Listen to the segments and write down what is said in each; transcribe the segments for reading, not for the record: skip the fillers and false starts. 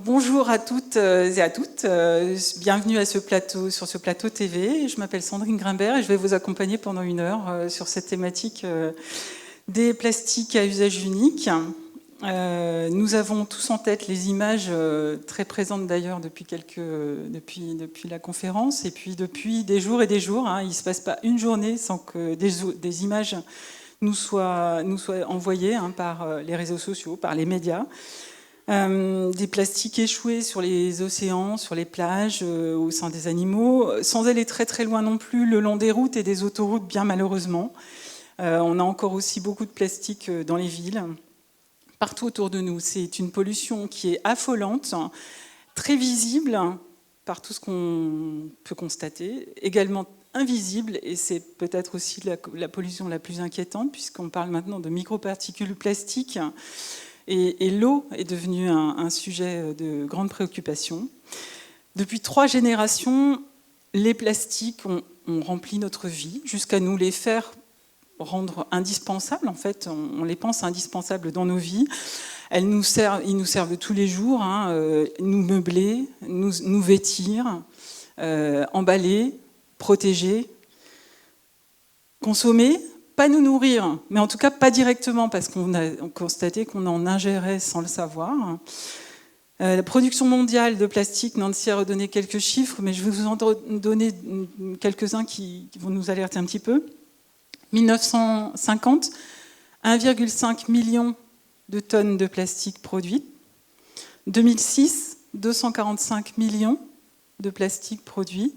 Bonjour à toutes et à toutes, bienvenue sur ce plateau TV. Je m'appelle Sandrine Grimbert et je vais vous accompagner pendant 1 heure sur cette thématique des plastiques à usage unique. Nous avons tous en tête les images très présentes d'ailleurs depuis la conférence, et puis depuis des jours et des jours, il ne se passe pas une journée sans que des images nous soient envoyées par les réseaux sociaux, par les médias. Des plastiques échoués sur les océans, sur les plages, au sein des animaux, sans aller très très loin non plus, le long des routes et des autoroutes, bien malheureusement. On a encore aussi beaucoup de plastique dans les villes, partout autour de nous. C'est une pollution qui est affolante, très visible par tout ce qu'on peut constater, également invisible, et c'est peut-être aussi la pollution la plus inquiétante, puisqu'on parle maintenant de microparticules plastiques. Et l'eau est devenue un sujet de grande préoccupation. Depuis 3 générations, les plastiques ont rempli notre vie, jusqu'à nous les faire rendre indispensables. En fait, on les pense indispensables dans nos vies. Ils nous servent tous les jours, nous meubler, nous vêtir, emballer, protéger, consommer. Pas nous nourrir, mais en tout cas pas directement, parce qu'on a constaté qu'on en ingérait sans le savoir. La production mondiale de plastique, Nancy a redonné quelques chiffres, mais je vais vous en donner quelques-uns qui vont nous alerter un petit peu. 1950, 1,5 million de tonnes de plastique produites. 2006, 245 millions de plastique produits.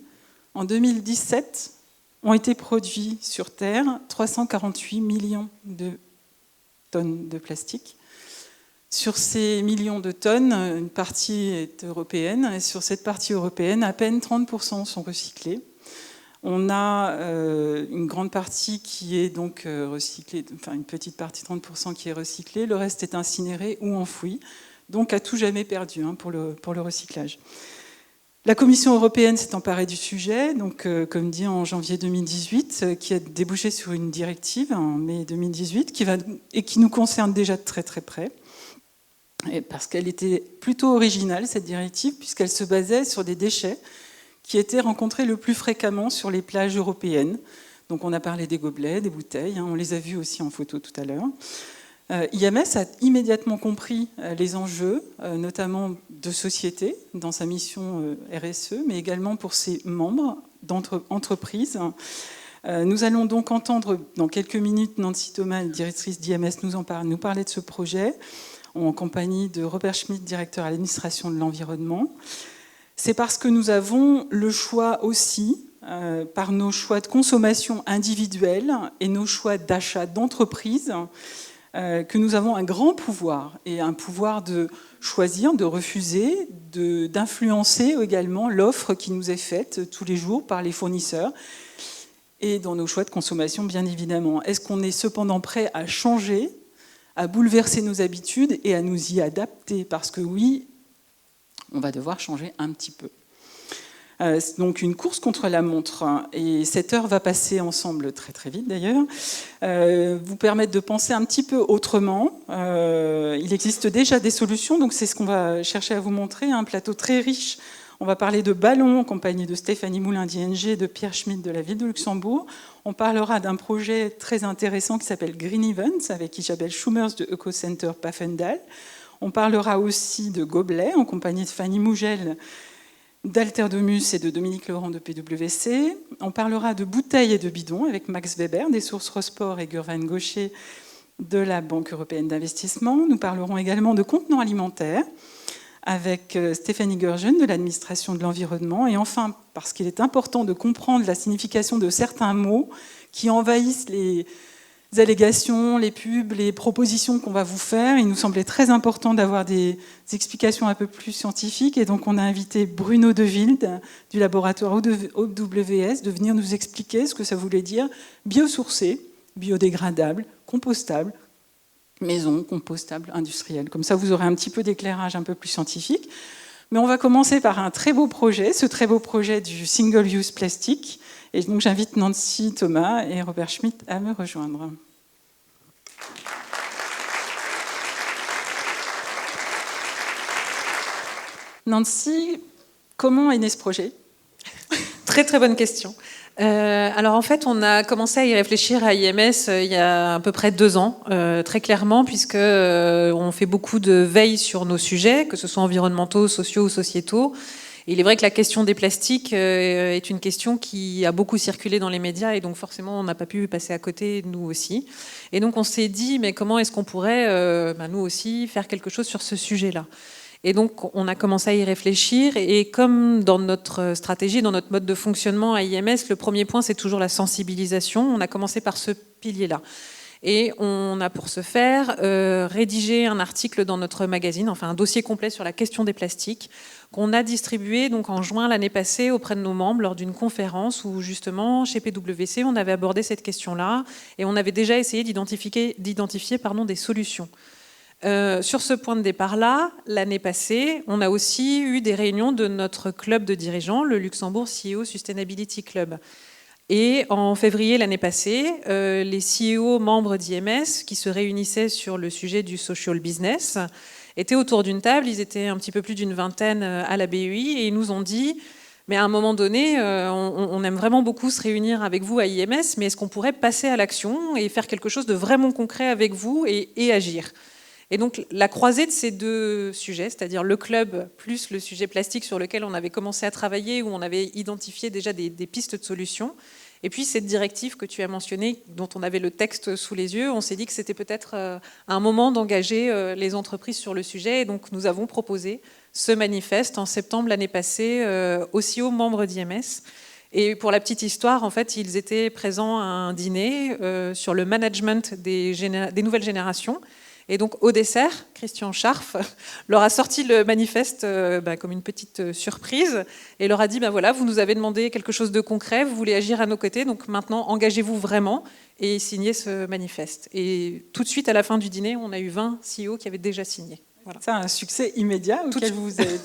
En 2017, ont été produits sur Terre 348 millions de tonnes de plastique. Sur ces millions de tonnes, une partie est européenne, et sur cette partie européenne, à peine 30% sont recyclés. On a une grande partie qui est donc recyclée, enfin une petite partie, 30% qui est recyclée, le reste est incinéré ou enfoui, donc à tout jamais perdu pour le recyclage. La Commission européenne s'est emparée du sujet, donc, comme dit en janvier 2018, qui a débouché sur une directive en mai 2018, qui nous concerne déjà de très très près, et parce qu'elle était plutôt originale, cette directive, puisqu'elle se basait sur des déchets qui étaient rencontrés le plus fréquemment sur les plages européennes. Donc on a parlé des gobelets, des bouteilles, on les a vus aussi en photo tout à l'heure. IMS a immédiatement compris les enjeux, notamment de société, dans sa mission RSE, mais également pour ses membres d'entreprises. Nous allons donc entendre dans quelques minutes Nancy Thomas, directrice d'IMS, nous parler de ce projet, en compagnie de Robert Schmidt, directeur à l'administration de l'environnement. C'est parce que nous avons le choix aussi, par nos choix de consommation individuelle et nos choix d'achat d'entreprise, que nous avons un grand pouvoir, et un pouvoir de choisir, de refuser, d'influencer également l'offre qui nous est faite tous les jours par les fournisseurs, et dans nos choix de consommation, bien évidemment. Est-ce qu'on est cependant prêt à changer, à bouleverser nos habitudes et à nous y adapter? Parce que oui, on va devoir changer un petit peu. C'est donc une course contre la montre, et cette heure va passer ensemble très très vite d'ailleurs, vous permettre de penser un petit peu autrement. Il existe déjà des solutions, donc c'est ce qu'on va chercher à vous montrer, un plateau très riche. On va parler de ballons en compagnie de Stéphanie Moulin d'ING et de Pierre Schmidt de la ville de Luxembourg. On parlera d'un projet très intéressant qui s'appelle Green Events avec Isabelle Schumers de EcoCenter Pfaffendahl. On parlera aussi de gobelets en compagnie de Fanny Mougel d'Alter Domus et de Dominique Laurent de PwC. On parlera de bouteilles et de bidons avec Max Weber des sources Rosport et Gurvan Gaucher de la Banque européenne d'investissement. Nous parlerons également de contenants alimentaires avec Stéphanie Gurgen de l'administration de l'environnement. Et enfin, parce qu'il est important de comprendre la signification de certains mots qui envahissent allégations, les pubs, les propositions qu'on va vous faire. Il nous semblait très important d'avoir des explications un peu plus scientifiques. Et donc, on a invité Bruno Deville du laboratoire OWS de venir nous expliquer ce que ça voulait dire biosourcé, biodégradable, compostable, maison, compostable, industrielle. Comme ça, vous aurez un petit peu d'éclairage un peu plus scientifique. Mais on va commencer par un très beau projet, ce très beau projet du single-use plastique. Et donc j'invite Nancy Thomas et Robert Schmitt à me rejoindre. Nancy, comment est né ce projet ? Très très bonne question. Alors en fait, on a commencé à y réfléchir à IMS il y a à peu près 2 ans, très clairement, puisque on fait beaucoup de veille sur nos sujets, que ce soit environnementaux, sociaux ou sociétaux. Et il est vrai que la question des plastiques est une question qui a beaucoup circulé dans les médias et donc forcément on n'a pas pu passer à côté, nous aussi. Et donc on s'est dit, mais comment est-ce qu'on pourrait, nous aussi, faire quelque chose sur ce sujet-là ? Et donc, on a commencé à y réfléchir. Et comme dans notre stratégie, dans notre mode de fonctionnement à IMS, le premier point, c'est toujours la sensibilisation. On a commencé par ce pilier-là. Et on a pour ce faire rédigé un article dans notre magazine, enfin un dossier complet sur la question des plastiques, qu'on a distribué donc en juin l'année passée auprès de nos membres lors d'une conférence où justement chez PwC on avait abordé cette question-là et on avait déjà essayé d'identifier des solutions. Sur ce point de départ-là, l'année passée, on a aussi eu des réunions de notre club de dirigeants, le Luxembourg CEO Sustainability Club. Et en février l'année passée, les CEO membres d'IMS qui se réunissaient sur le sujet du social business étaient autour d'une table. Ils étaient un petit peu plus d'une vingtaine à la BEI et ils nous ont dit mais à un moment donné, on aime vraiment beaucoup se réunir avec vous à IMS, mais est-ce qu'on pourrait passer à l'action et faire quelque chose de vraiment concret avec vous et agir ? Et donc la croisée de ces 2 sujets, c'est-à-dire le club plus le sujet plastique sur lequel on avait commencé à travailler, où on avait identifié déjà des pistes de solutions, et puis cette directive que tu as mentionnée, dont on avait le texte sous les yeux, on s'est dit que c'était peut-être un moment d'engager les entreprises sur le sujet, et donc nous avons proposé ce manifeste en septembre l'année passée aussi aux membres d'IMS. Et pour la petite histoire, en fait, ils étaient présents à un dîner sur le management des nouvelles générations. Et donc, au dessert, Christian Scharf leur a sorti le manifeste comme une petite surprise et leur a dit, voilà, vous nous avez demandé quelque chose de concret, vous voulez agir à nos côtés, donc maintenant, engagez-vous vraiment et signez ce manifeste. Et tout de suite, à la fin du dîner, on a eu 20 CEO qui avaient déjà signé. Voilà. C'est un succès immédiat auquel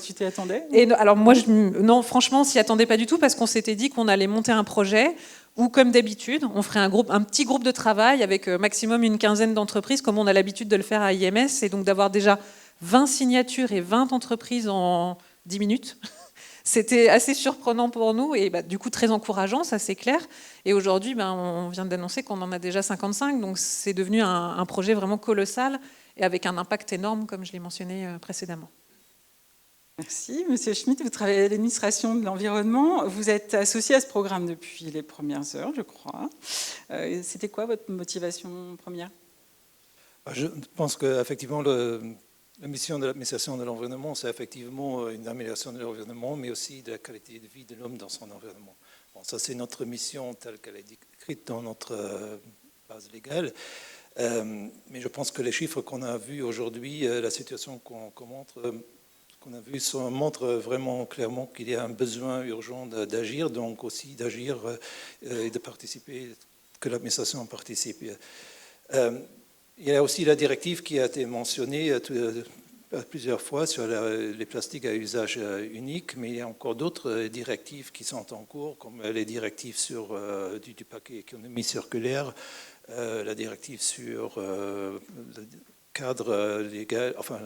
tu t'y attendais ? Et alors moi, non, franchement, on s'y attendait pas du tout parce qu'on s'était dit qu'on allait monter un projet où, comme d'habitude, on ferait un petit groupe de travail avec maximum une quinzaine d'entreprises, comme on a l'habitude de le faire à IMS, et donc d'avoir déjà 20 signatures et 20 entreprises en 10 minutes. C'était assez surprenant pour nous et du coup très encourageant, ça c'est clair. Et aujourd'hui, on vient d'annoncer qu'on en a déjà 55, donc c'est devenu un projet vraiment colossal et avec un impact énorme, comme je l'ai mentionné précédemment. Merci. Monsieur Schmitt, vous travaillez à l'administration de l'environnement. Vous êtes associé à ce programme depuis les premières heures, je crois. C'était quoi votre motivation première ? Je pense qu'effectivement, la mission de l'administration de l'environnement, c'est effectivement une amélioration de l'environnement, mais aussi de la qualité de vie de l'homme dans son environnement. Bon, ça, c'est notre mission telle qu'elle est décrite dans notre base légale. Mais je pense que les chiffres qu'on a vus aujourd'hui, la situation qu'on a vue, montre vraiment clairement qu'il y a un besoin urgent d'agir, donc aussi d'agir et de participer, que l'administration participe. Il y a aussi la directive qui a été mentionnée plusieurs fois sur les plastiques à usage unique, mais il y a encore d'autres directives qui sont en cours, comme les directives sur du paquet économie circulaire, la directive sur le cadre légal, enfin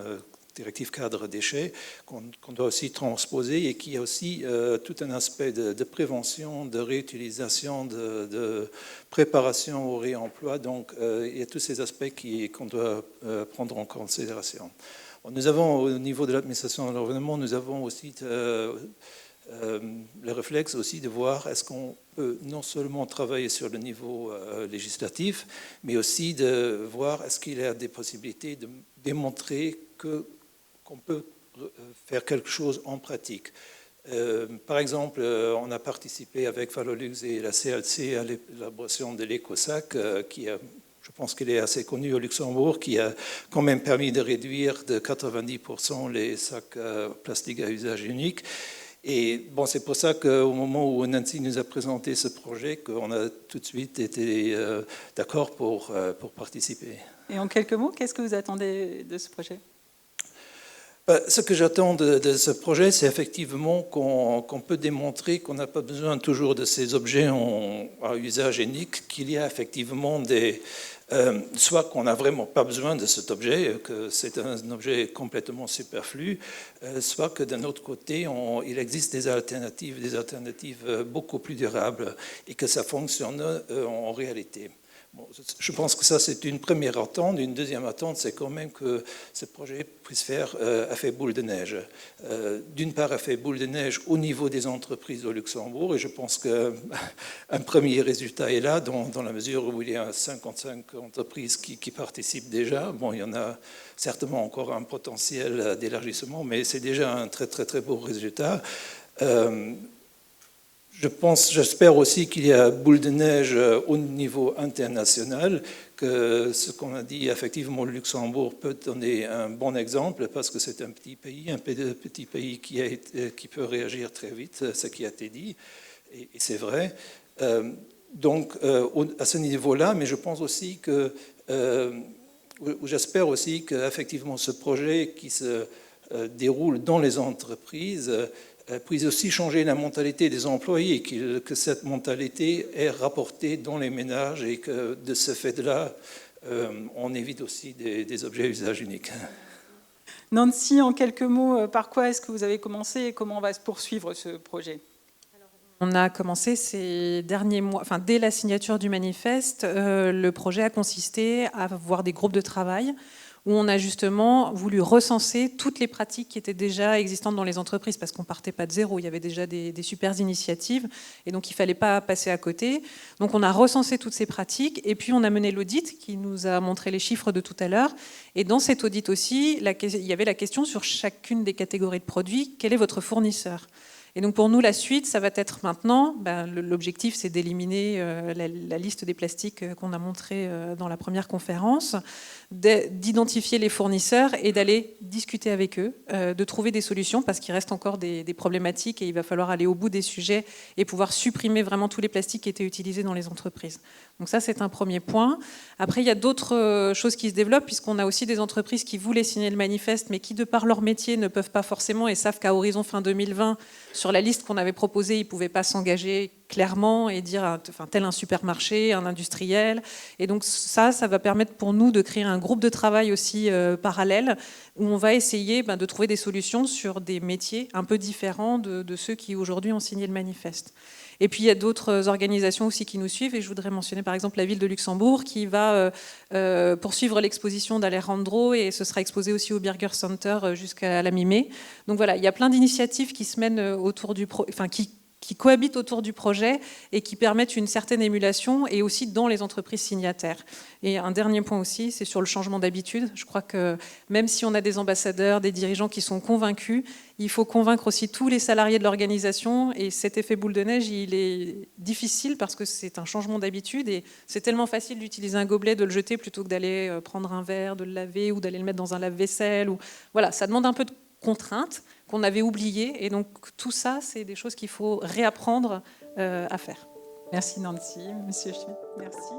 directive cadre déchets, qu'on doit aussi transposer et qui a aussi tout un aspect de prévention, de réutilisation, de préparation au réemploi. Donc, il y a tous ces aspects qu'on doit prendre en considération. Nous avons, au niveau de l'administration de l'environnement, nous avons aussi le réflexe aussi de voir est-ce qu'on peut non seulement travailler sur le niveau législatif, mais aussi de voir est-ce qu'il y a des possibilités de démontrer qu'on peut faire quelque chose en pratique. Par exemple, on a participé avec Valolux et la CLC à l'élaboration de l'écosac qui a je pense qu'il est assez connu au Luxembourg, qui a quand même permis de réduire de 90% les sacs plastiques à usage unique. Et bon, c'est pour ça qu'au moment où Nancy nous a présenté ce projet, qu'on a tout de suite été d'accord pour participer. Et en quelques mots, qu'est-ce que vous attendez de ce projet ? Ce que j'attends de ce projet, c'est effectivement qu'on peut démontrer qu'on n'a pas besoin toujours de ces objets à usage unique, qu'il y a effectivement soit qu'on n'a vraiment pas besoin de cet objet, que c'est un objet complètement superflu, soit que d'un autre côté, il existe des alternatives beaucoup plus durables et que ça fonctionne en réalité. Bon, je pense que ça, c'est une première attente. Une deuxième attente, c'est quand même que ce projet puisse faire effet boule de neige. D'une part, effet boule de neige au niveau des entreprises au Luxembourg, et je pense qu'un premier résultat est là, dans la mesure où il y a 55 entreprises qui participent déjà. Bon, il y en a certainement encore un potentiel d'élargissement, mais c'est déjà un très, très, très beau résultat. J'espère aussi qu'il y a boule de neige au niveau international, que ce qu'on a dit, effectivement, le Luxembourg peut donner un bon exemple, parce que c'est un petit pays qui peut réagir très vite, ce qui a été dit, et c'est vrai. Donc, à ce niveau-là, mais je pense aussi que, j'espère aussi qu'effectivement, ce projet qui se déroule dans les entreprises puisse aussi changer la mentalité des employés, que cette mentalité est rapportée dans les ménages et que de ce fait-là, on évite aussi des objets à usage unique. Nancy, en quelques mots, par quoi est-ce que vous avez commencé et comment va se poursuivre ce projet ? On a commencé ces derniers mois, enfin dès la signature du manifeste, le projet a consisté à avoir des groupes de travail où on a justement voulu recenser toutes les pratiques qui étaient déjà existantes dans les entreprises, parce qu'on ne partait pas de zéro, il y avait déjà des super initiatives, et donc il ne fallait pas passer à côté. Donc on a recensé toutes ces pratiques, et puis on a mené l'audit qui nous a montré les chiffres de tout à l'heure, et dans cet audit aussi, il y avait la question sur chacune des catégories de produits, quel est votre fournisseur ? Et donc pour nous, la suite, ça va être maintenant, l'objectif c'est d'éliminer la liste des plastiques qu'on a montré dans la première conférence, d'identifier les fournisseurs et d'aller discuter avec eux, de trouver des solutions, parce qu'il reste encore des problématiques et il va falloir aller au bout des sujets et pouvoir supprimer vraiment tous les plastiques qui étaient utilisés dans les entreprises. Donc ça, c'est un premier point. Après, il y a d'autres choses qui se développent, puisqu'on a aussi des entreprises qui voulaient signer le manifeste, mais qui, de par leur métier, ne peuvent pas forcément et savent qu'à horizon fin 2020, sur la liste qu'on avait proposée, ils ne pouvaient pas s'engager clairement et dire tel un supermarché, un industriel. Et donc ça va permettre pour nous de créer un groupe de travail aussi parallèle, où on va essayer de trouver des solutions sur des métiers un peu différents de ceux qui aujourd'hui ont signé le manifeste. Et puis il y a d'autres organisations aussi qui nous suivent, et je voudrais mentionner par exemple la ville de Luxembourg qui va poursuivre l'exposition d'Alejandro, et ce sera exposé aussi au Birger Center jusqu'à la mi-mai. Donc voilà, il y a plein d'initiatives qui se mènent autour qui cohabitent autour du projet et qui permettent une certaine émulation, et aussi dans les entreprises signataires. Et un dernier point aussi, c'est sur le changement d'habitude. Je crois que même si on a des ambassadeurs, des dirigeants qui sont convaincus, il faut convaincre aussi tous les salariés de l'organisation, et cet effet boule de neige, il est difficile parce que c'est un changement d'habitude, et c'est tellement facile d'utiliser un gobelet, de le jeter plutôt que d'aller prendre un verre, de le laver ou d'aller le mettre dans un lave-vaisselle. Voilà, ça demande un peu de contraintes qu'on avait oubliées, et donc tout ça, c'est des choses qu'il faut réapprendre à faire. Merci Nancy, Monsieur Schmitt, merci.